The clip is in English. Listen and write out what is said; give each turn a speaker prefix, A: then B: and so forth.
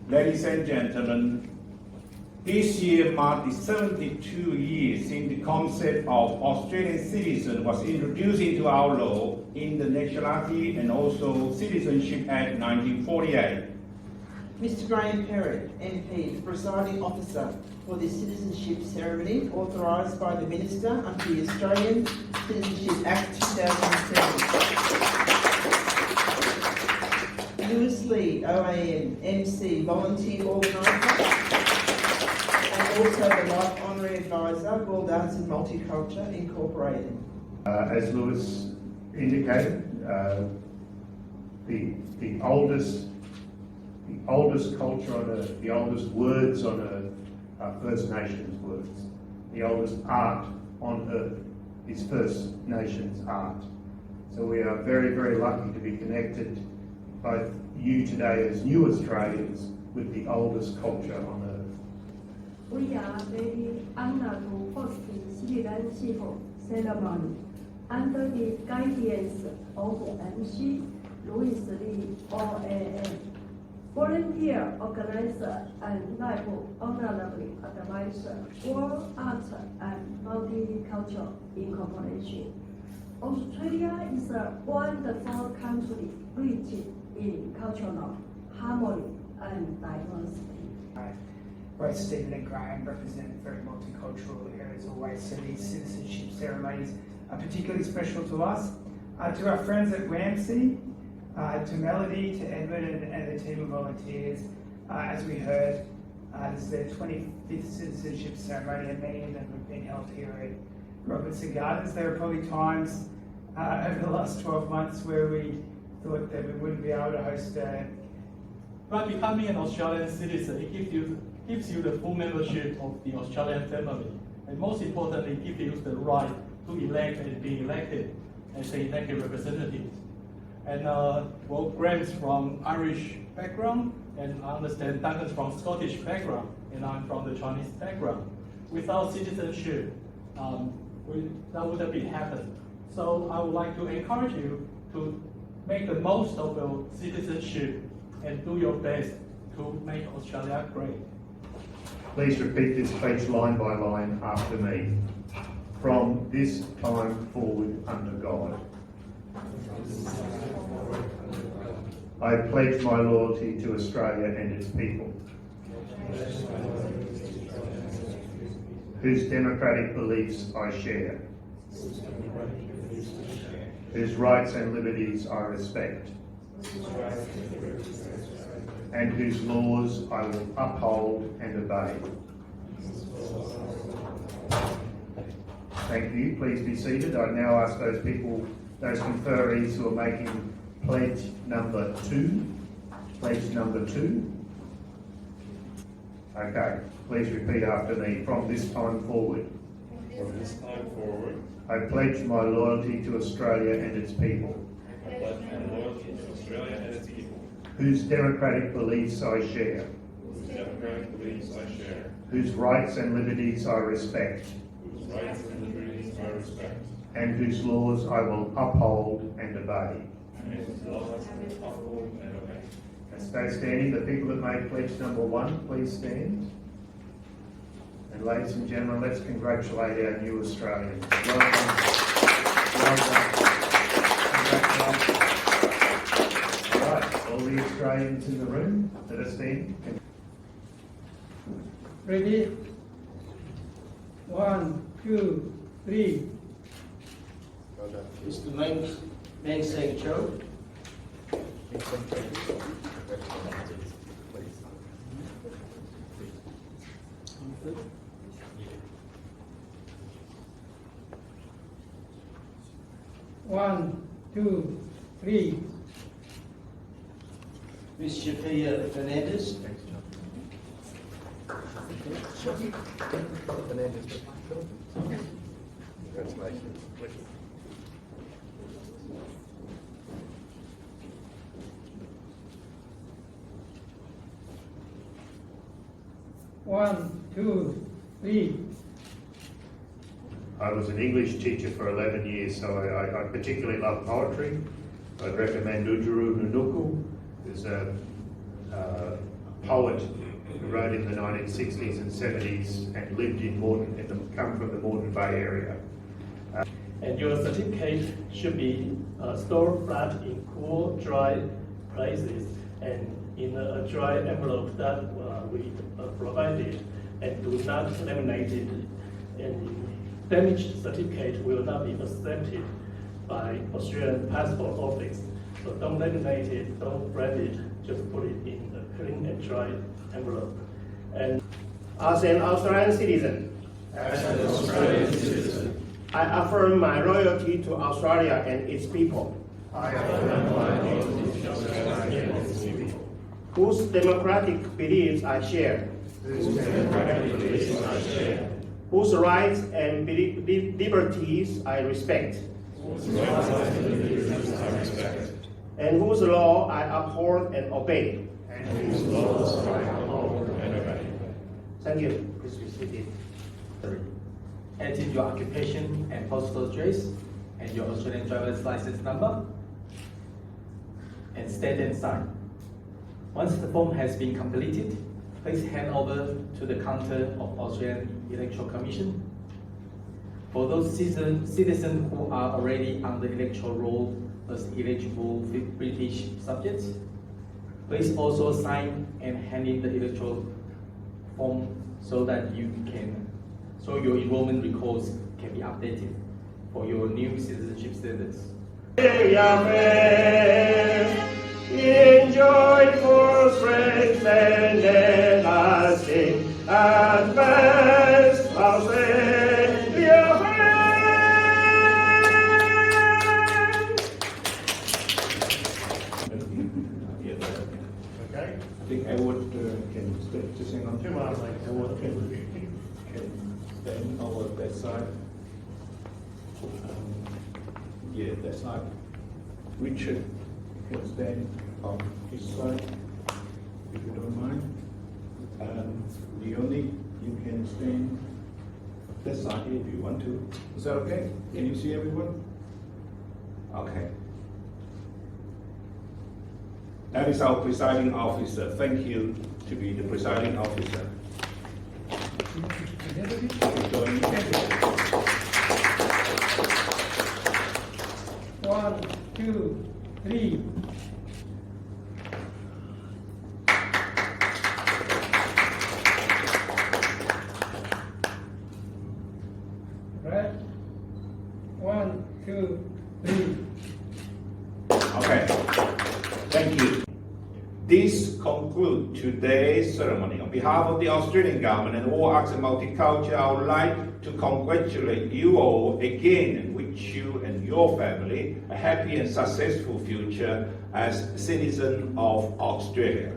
A: Ladies and gentlemen, this year marked 72 years since the concept of Australian citizen was introduced into our law in the Nationality and also Citizenship Act 1948.
B: Mr. Graham Perrett, MP, the presiding officer for this citizenship ceremony authorised by the Minister under the Australian Citizenship Act 2007. Lee OAM, MC, volunteer organiser, and also the Life Honorary Advisor, World Arts and Multiculture Incorporated.
C: As Lewis indicated, the oldest culture on earth, the oldest words on earth are First Nations words. The oldest art on earth is First Nations art. So we are very, very lucky to be connected, both you today as new Australians, with the oldest culture on earth.
D: We are very honored to host the Citizenship ceremony under the guidance of MC Lee OAM, volunteer organizer and life honorary advisor, World Arts and Multicultural Incorporation. Australia is a wonderful country rich in cultural harmony and diversity.
E: Both Stephen and Graham represent very multicultural areas always, so these citizenship ceremonies are particularly special to us. To our friends at WAMCI, to Melody, to Edward and the team of volunteers, as we heard, this is their 25th citizenship ceremony, and many of them have been held here at Robertson Gardens. There are probably times over the last 12 months where we thought that we wouldn't be able to host
F: By becoming an Australian citizen, it gives you the full membership of the Australian family, and most importantly, it gives you the right to elect and be elected as an elected representative. And Graham's from Irish background, and I understand Duncan's from Scottish background, and I'm from the Chinese background. Without citizenship, that wouldn't be happened. So I would like to encourage you to make the most of your citizenship and do your best to make Australia great.
C: Please repeat this pledge line by line after me. From this time forward under God, I pledge my loyalty to Australia and its people, whose democratic beliefs I share, whose rights and liberties I respect, and whose laws I will uphold and obey. Thank you. Please be seated. I now ask those conferees who are making pledge number 2. Pledge number 2. Okay, please repeat after me. From this time forward.
G: From this time forward,
C: I pledge my loyalty to Australia and its people,
G: I pledge my loyalty to Australia and its people,
C: whose democratic beliefs I share,
G: whose democratic beliefs I share,
C: whose rights and liberties I respect,
G: whose rights and liberties I respect,
C: and whose laws I will uphold and obey.
G: and whose laws I will uphold and obey.
C: Let's stay standing. The people that made pledge number 1, please stand. And ladies and gentlemen, let's congratulate our new Australians. Well done. Well done. Congratulations. All right, all the Australians in the room that are standing.
H: Ready? 1, 2, 3.
I: Mr. Meng Seng Cho.
H: One, 2, 3.
I: Ms. Shafia Fernandez.
C: Congratulations.
H: 1, 2, 3.
C: I was an English teacher for 11 years, so I particularly love poetry. I'd recommend Ujuru Nunuku. There's a poet who wrote in the 1960s and 70s and lived in come from the Moreton Bay area.
F: And your certificate should be stored flat in cool, dry places and in a dry envelope that we provided, and do not laminate it. And damaged certificate will not be accepted by Australian Passport Office. So don't laminate it, don't brand it, just put it in a clean and dry envelope. And
J: as an Australian citizen, I affirm my loyalty to Australia and its people, whose democratic beliefs I share, whose rights and liberties I respect, and whose law I uphold and obey. Thank you. Please be seated.
K: Enter your occupation and postal address and your Australian driver's license number and stand and sign. Once the form has been completed, please hand over to the counter of Australian Electoral Commission. For those citizens who are already on the electoral roll as eligible British subjects, please also sign and hand in the electoral form so your enrollment records can be updated for your new citizenship status.
J: Enjoy for strength and everlasting advance, Australia friend.
C: Okay?
A: I think Edward can just hang on.
C: 2 miles later.
A: Edward can stand over that side. Yeah, that side. Richard can stand on his side, if you don't mind. Leonie, you can stand that side if you want to. Is that okay? Can you see everyone? Okay. That is our presiding officer. Thank you to be the presiding officer.
H: One, two, three. Right. 1, 2, 3.
A: Okay. Thank you. This concludes today's ceremony. On behalf of the Australian government and all arts and multicultural, I would like to congratulate you all again and wish you and your family a happy and successful future as citizens of Australia.